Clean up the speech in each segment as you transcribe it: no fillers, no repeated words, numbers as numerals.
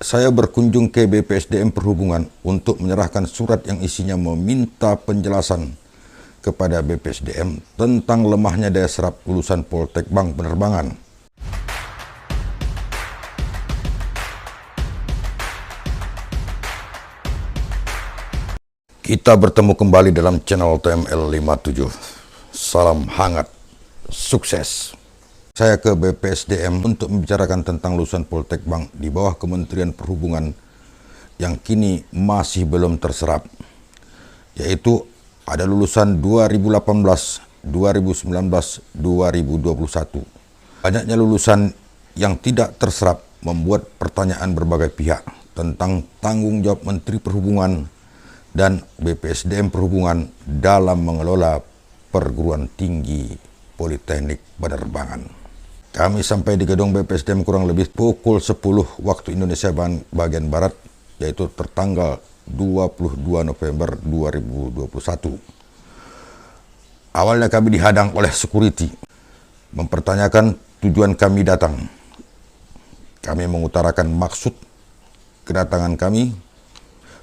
saya berkunjung ke BPSDM Perhubungan untuk menyerahkan surat yang isinya meminta penjelasan kepada BPSDM tentang lemahnya daya serap lulusan Poltek Bank Penerbangan. Kita bertemu kembali dalam channel TML 57. Salam hangat, sukses. Saya ke BPSDM untuk membicarakan tentang lulusan Poltek Bank di bawah Kementerian Perhubungan yang kini masih belum terserap, yaitu ada lulusan 2018, 2019, 2021. Banyaknya lulusan yang tidak terserap membuat pertanyaan berbagai pihak tentang tanggung jawab Menteri Perhubungan dan BPSDM Perhubungan dalam mengelola perguruan tinggi Politeknik Penerbangan. Kami sampai di gedung BPSDM kurang lebih pukul 10 waktu Indonesia bagian Barat, yaitu tertanggal 22 November 2021. Awalnya kami dihadang oleh security, mempertanyakan tujuan kami datang. Kami mengutarakan maksud kedatangan kami.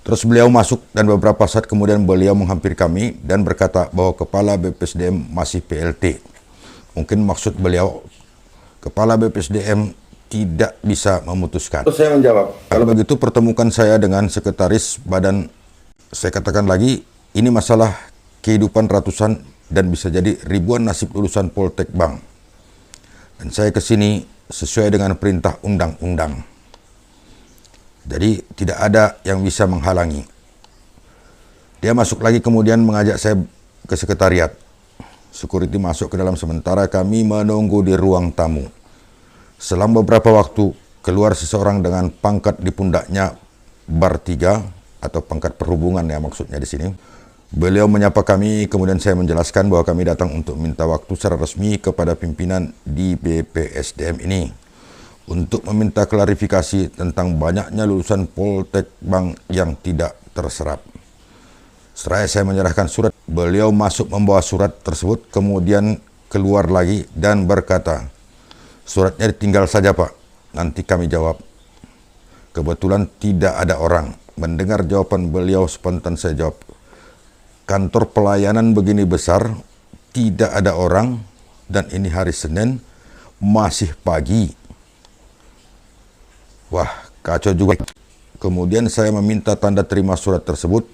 Terus beliau masuk dan beberapa saat kemudian beliau menghampiri kami dan berkata bahwa kepala BPSDM masih PLT. Mungkin maksud beliau kepala BPSDM tidak bisa memutuskan. Terus saya menjawab, kalau begitu pertemukan saya dengan sekretaris badan. Saya katakan lagi, ini masalah kehidupan ratusan dan bisa jadi ribuan nasib lulusan Poltek Bank. Dan saya ke sini sesuai dengan perintah undang-undang. Jadi tidak ada yang bisa menghalangi. Dia masuk lagi kemudian mengajak saya ke sekretariat. Security masuk ke dalam sementara kami menunggu di ruang tamu. Selang beberapa waktu keluar seseorang dengan pangkat di pundaknya bar 3 atau pangkat perhubungan ya maksudnya di sini. Beliau menyapa kami, kemudian saya menjelaskan bahwa kami datang untuk minta waktu secara resmi kepada pimpinan di BPSDM ini untuk meminta klarifikasi tentang banyaknya lulusan Poltek Bank yang tidak terserap. Setelah saya menyerahkan surat, beliau masuk membawa surat tersebut, kemudian keluar lagi dan berkata, "Suratnya ditinggal saja Pak, nanti kami jawab." Kebetulan tidak ada orang. Mendengar jawaban beliau spontan saya jawab, "Kantor pelayanan begini besar, tidak ada orang, dan ini hari Senin, masih pagi." Wah, kacau juga. Kemudian saya meminta tanda terima surat tersebut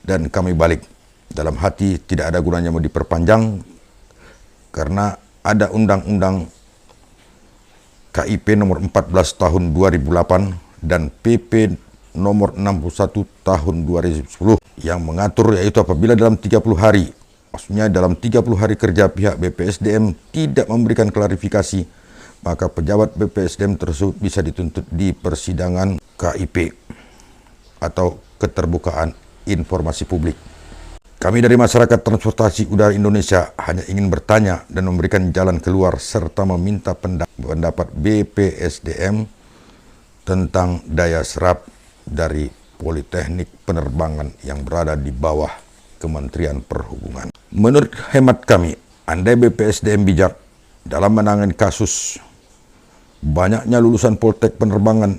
dan kami balik. Dalam hati tidak ada gunanya mau diperpanjang karena ada undang-undang KIP nomor 14 tahun 2008 dan PP nomor 61 tahun 2010 yang mengatur yaitu apabila dalam 30 hari, maksudnya dalam 30 hari kerja pihak BPSDM tidak memberikan klarifikasi, maka pejabat BPSDM tersebut bisa dituntut di persidangan KIP atau keterbukaan informasi publik. Kami dari Masyarakat Transportasi Udara Indonesia hanya ingin bertanya dan memberikan jalan keluar serta meminta pendapat BPSDM tentang daya serap dari Politeknik Penerbangan yang berada di bawah Kementerian Perhubungan. Menurut hemat kami, andai BPSDM bijak dalam menangani kasus banyaknya lulusan Poltek Penerbangan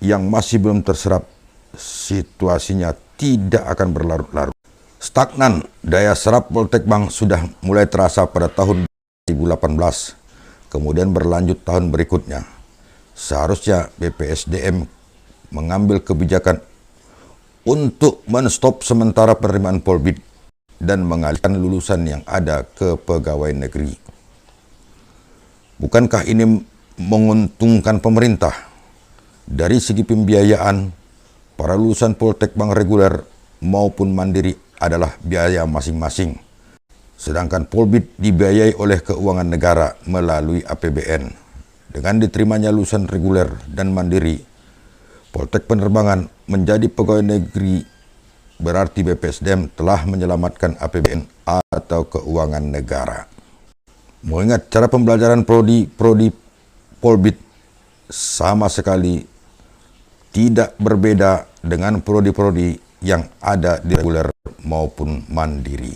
yang masih belum terserap, situasinya tidak akan berlarut-larut. Stagnan daya serap Poltek Bank sudah mulai terasa pada tahun 2018, kemudian berlanjut tahun berikutnya. Seharusnya BPSDM mengambil kebijakan untuk menstop sementara penerimaan Polbid dan mengalihkan lulusan yang ada ke pegawai negeri. Bukankah ini menguntungkan pemerintah? Dari segi pembiayaan, para lulusan Poltek Bank reguler maupun mandiri adalah biaya masing-masing. Sedangkan Polbid dibiayai oleh keuangan negara melalui APBN. Dengan diterimanya lulusan reguler dan mandiri, Poltek Penerbangan menjadi pegawai negeri, berarti BPSDM telah menyelamatkan APBN atau keuangan negara. Mengingat cara pembelajaran prodi Polbid sama sekali tidak berbeda dengan prodi-prodi yang ada di reguler maupun mandiri.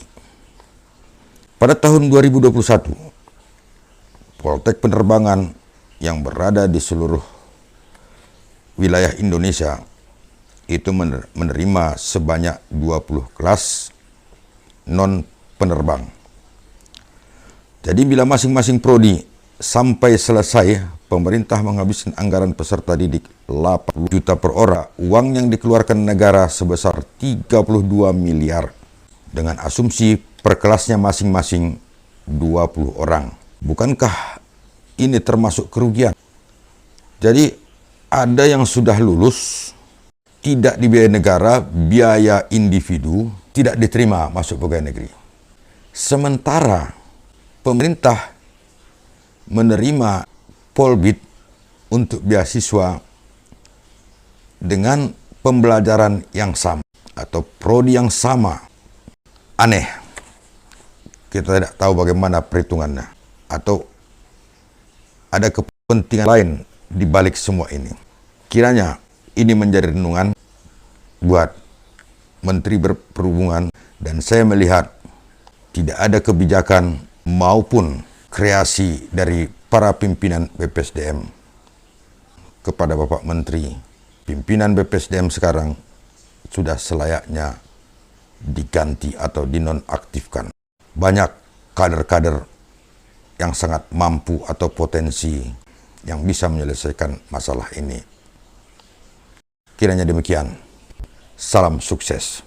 Pada tahun 2021, Poltek Penerbangan yang berada di seluruh wilayah Indonesia itu menerima sebanyak 20 kelas non-penerbang. Jadi bila masing-masing prodi sampai selesai, pemerintah menghabiskan anggaran peserta didik 80 juta per orang. Uang yang dikeluarkan negara sebesar 32 miliar. Dengan asumsi per kelasnya masing-masing 20 orang. Bukankah ini termasuk kerugian? Jadi ada yang sudah lulus, tidak dibiayai negara, biaya individu, tidak diterima masuk pegawai negeri. Sementara pemerintah menerima Polbid untuk beasiswa dengan pembelajaran yang sama atau prodi yang sama. Aneh. Kita tidak tahu bagaimana perhitungannya. Atau ada kepentingan lain di balik semua ini. Kiranya ini menjadi renungan buat Menteri Perhubungan, dan saya melihat tidak ada kebijakan maupun kreasi dari para pimpinan BPSDM kepada Bapak Menteri. Pimpinan BPSDM sekarang sudah selayaknya diganti atau dinonaktifkan. Banyak kader-kader yang sangat mampu atau potensi yang bisa menyelesaikan masalah ini. Kiranya demikian. Salam sukses.